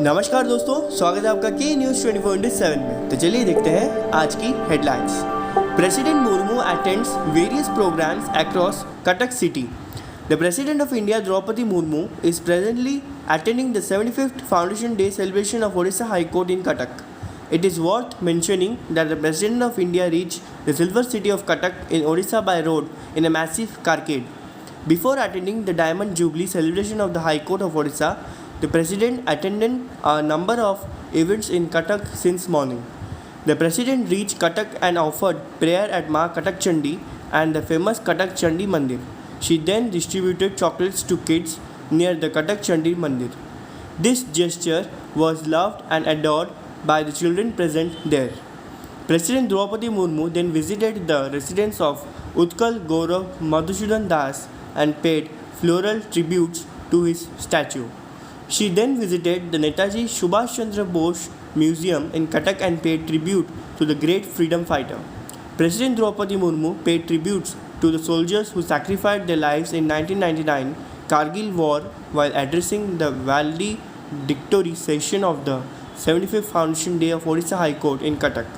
नमस्कार दोस्तों, स्वागत है आपका के न्यूज़ 24/7 में। तो चलिए देखते हैं आज की headlines. President Murmu attends various programmes across Cuttack city. The president of India Droupadi Murmu is presently attending the 75th Foundation Day celebration of Odisha High Court in Cuttack. It is worth mentioning that the President of India reached the silver city of Cuttack in Odisha by road in a massive carcade. Before attending the Diamond Jubilee celebration of the High Court of Odisha, the President attended a number of events in Cuttack since morning. The President reached Cuttack and offered prayer at Ma Cuttack Chandi and the famous Cuttack Chandi Mandir. She then distributed chocolates to kids near the Cuttack Chandi Mandir. This gesture was loved and adored by the children present there. President Draupadi Murmu then visited the residence of Utkal Gaurav Madhusudan Das and paid floral tributes to his statue. She then visited the Netaji Subhash Chandra Bose Museum in Cuttack and paid tribute to the great freedom fighter. President Draupadi Murmu paid tributes to the soldiers who sacrificed their lives in 1999 Kargil War while addressing the valedictory session of the 75th Foundation Day of Odisha High Court in Cuttack.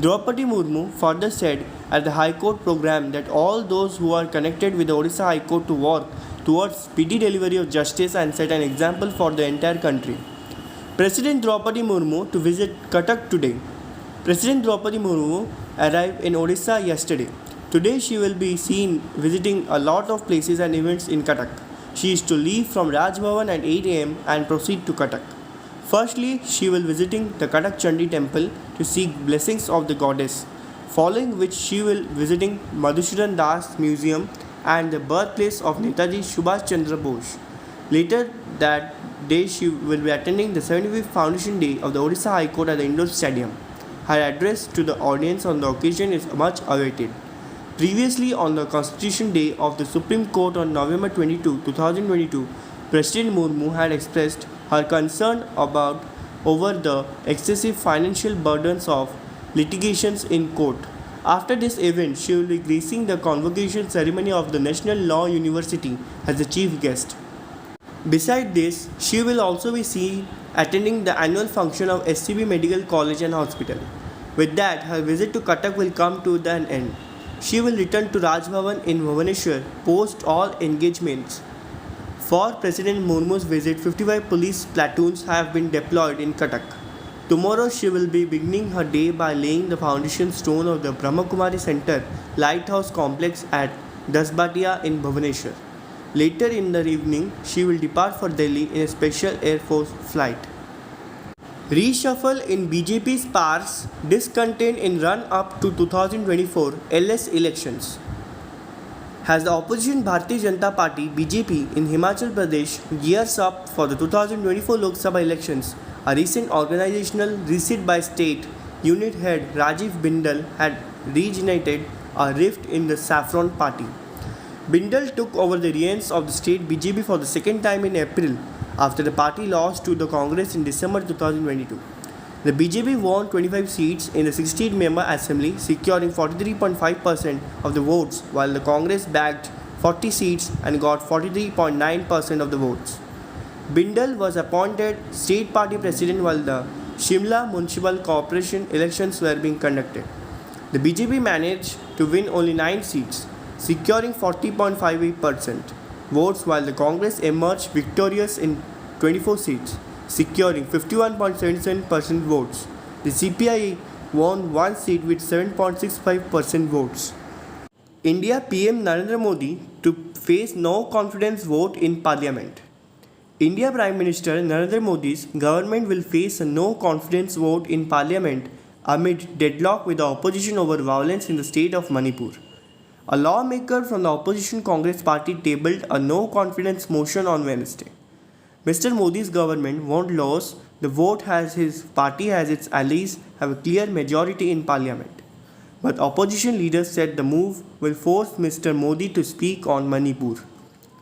Draupadi Murmu further said at the High Court program that all those who are connected with the Odisha High Court to work towards speedy delivery of justice and set an example for the entire country. President Draupadi Murmu to visit Cuttack today. President Draupadi Murmu arrived in Odisha yesterday. Today she will be seen visiting a lot of places and events in Cuttack. She is to leave from Raj Bhavan at 8 am and proceed to Cuttack. Firstly, she will visiting the Cuttack Chandi temple to seek blessings of the goddess, following which she will visiting Madhusudan Das Museum and the birthplace of Netaji Subhash Chandra Bose. Later that day she will be attending the 75th Foundation Day of the Odisha High Court at the Indoor Stadium. Her address to the audience on the occasion is much awaited. Previously on the Constitution Day of the Supreme Court on November 22, 2022, President Murmu had expressed her concern over the excessive financial burdens of litigations in court. After this event, she will be gracing the convocation ceremony of the National Law University as the chief guest. Besides this, she will also be seen attending the annual function of SCB Medical College and Hospital. With that, her visit to Cuttack will come to an end. She will return to Raj Bhavan in Bhubaneswar post all engagements. For President Murmu's visit, 55 police platoons have been deployed in Cuttack. Tomorrow she will be beginning her day by laying the foundation stone of the Brahmakumari Center Lighthouse Complex at Dasbatia in Bhubaneswar. Later in the evening, she will depart for Delhi in a special Air Force flight. Reshuffle in BJP's sparks discontent in run-up to 2024 LS elections. As the opposition Bharatiya Janata Party BJP in Himachal Pradesh gears up for the 2024 Lok Sabha elections, a recent organizational reset by state unit head Rajiv Bindal had reignited a rift in the Saffron party. Bindal took over the reins of the state BJP for the second time in April after the party lost to the Congress in December 2022. The BJP won 25 seats in the 16-member assembly, securing 43.5% of the votes, while the Congress bagged 40 seats and got 43.9% of the votes. Bindal was appointed state party president while the Shimla Municipal Corporation elections were being conducted. The BJP managed to win only 9 seats, securing 40.58% votes, while the Congress emerged victorious in 24 seats, securing 51.77% votes. The CPI won 1 seat with 7.65% votes. India PM Narendra Modi to face no confidence vote in Parliament. India Prime Minister Narendra Modi's government will face a no confidence vote in Parliament amid deadlock with the opposition over violence in the state of Manipur. A lawmaker from the opposition Congress party tabled a no confidence motion on Wednesday. Mr. Modi's government won't lose the vote as his party has its allies have a clear majority in Parliament. But opposition leaders said the move will force Mr. Modi to speak on Manipur.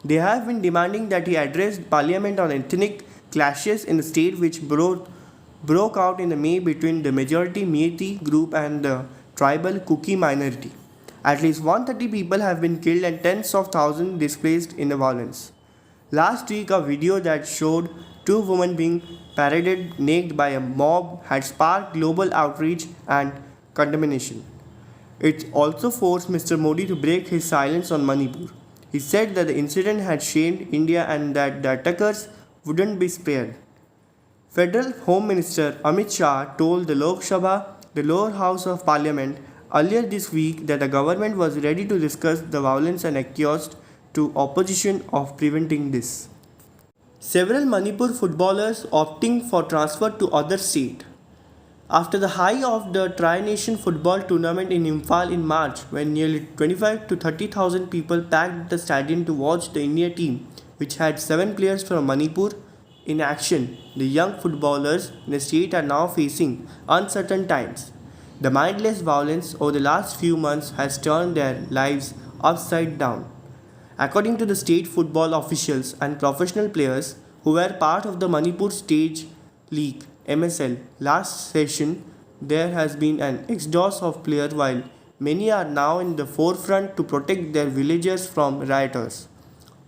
They have been demanding that he address Parliament on ethnic clashes in the state which broke out in May between the majority Meitei group and the tribal Kuki minority. At least 130 people have been killed and tens of thousands displaced in the violence. Last week, a video that showed two women being paraded naked by a mob had sparked global outrage and condemnation. It also forced Mr. Modi to break his silence on Manipur. He said that the incident had shamed India and that the attackers wouldn't be spared. Federal Home Minister Amit Shah told the Lok Sabha, the lower house of parliament, earlier this week that the government was ready to discuss the violence and accused to opposition of preventing this. Several Manipur footballers opting for transfer to other state. After the high of the Tri-Nation football tournament in Imphal in March, when nearly 25 to 30,000 people packed the stadium to watch the India team, which had 7 players from Manipur in action, the young footballers in the state are now facing uncertain times. The mindless violence over the last few months has turned their lives upside down. According to the state football officials and professional players who were part of the Manipur Stage League (MSL) last session, there has been an exodus of players while many are now in the forefront to protect their villages from rioters.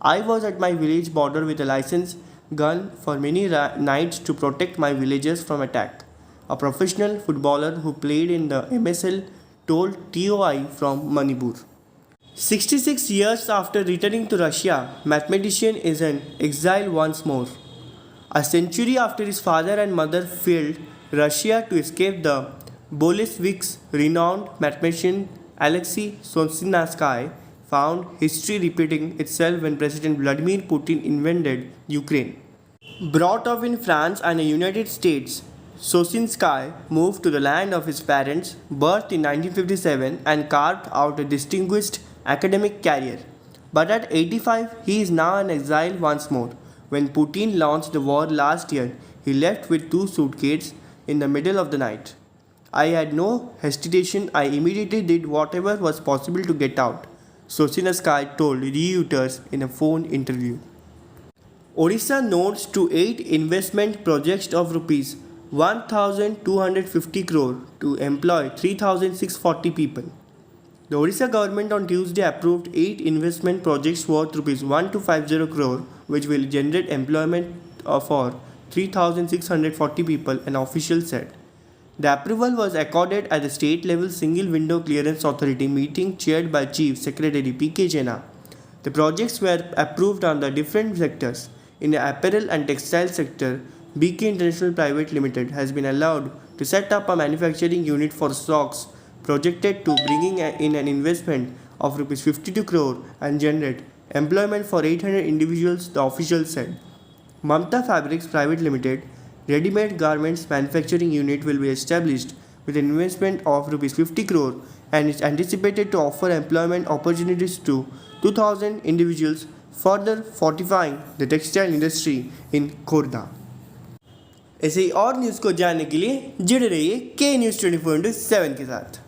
I was at my village border with a licensed gun for many nights to protect my villages from attack. A professional footballer who played in the MSL told TOI from Manipur. 66 years after returning to Russia, mathematician is in exile once more. A century after his father and mother fled Russia to escape the Bolsheviks, renowned mathematician Alexei Solzhenitsyn found history repeating itself when President Vladimir Putin invaded Ukraine. Brought up in France and the United States, Solzhenitsyn moved to the land of his parents, birthed in 1957 and carved out a distinguished academic career. But at 85, he is now in exile once more. When Putin launched the war last year, he left with 2 suitcases in the middle of the night. I had no hesitation, I immediately did whatever was possible to get out, Solzhenitsyn told Reuters in a phone interview. Odisha notes to 8 investment projects of Rs 1,250 crore to employ 3,640 people. The Odisha government on Tuesday approved 8 investment projects worth Rs 1,250 crore, which will generate employment for 3,640 people, an official said. The approval was accorded at the state level Single Window Clearance Authority meeting chaired by Chief Secretary P.K. Jena. The projects were approved under different sectors. In the apparel and textile sector, BK International Private Limited has been allowed to set up a manufacturing unit for socks, projected to bringing in an investment of Rs 52 crore and generate employment for 800 individuals, the official said. Mamta Fabrics Private Limited ready-made garments manufacturing unit will be established with an investment of Rs 50 crore and is anticipated to offer employment opportunities to 2,000 individuals, further fortifying the textile industry in Khordha. ऐसे ही और news को जानने के लिए जुड़े रहिए के news 24/7 के साथ।